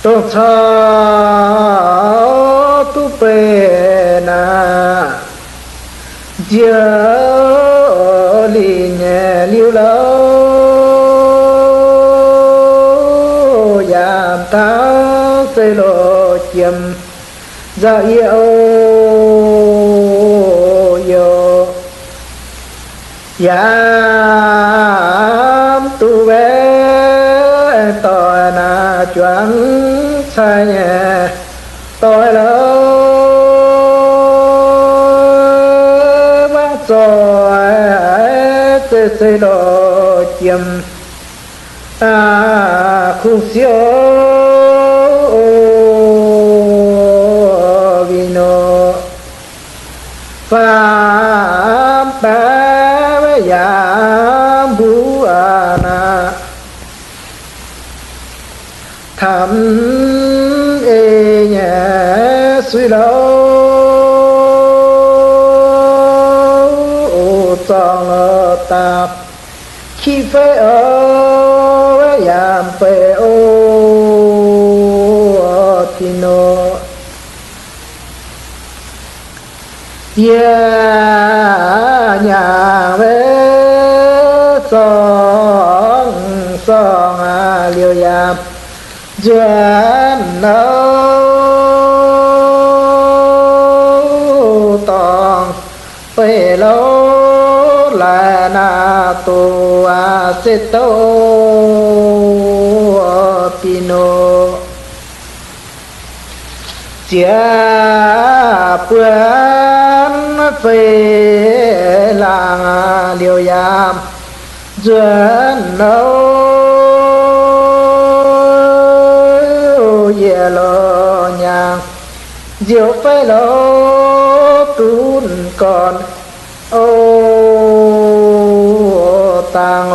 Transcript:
tốt cho tu bê na giờ lì nhẹ liu lâu giảm tháo xây lộ chiêm ra yêu yo giảm tu bé tội na choáng sai nhẹ tội lâu bác rồi xây lộ chiêm khung siêu vino pháp bá giảm bú na thầm ê nhẹ suy lâu trong tạp khi phê ở giảm phê ô thì nó nhà về song song liều giảm duyên nấu tòng phê lâu là na tu se to pino chia bướn về làng liều yam duyên nấu ye lo nhang diệu phê lô tún còn ô tàng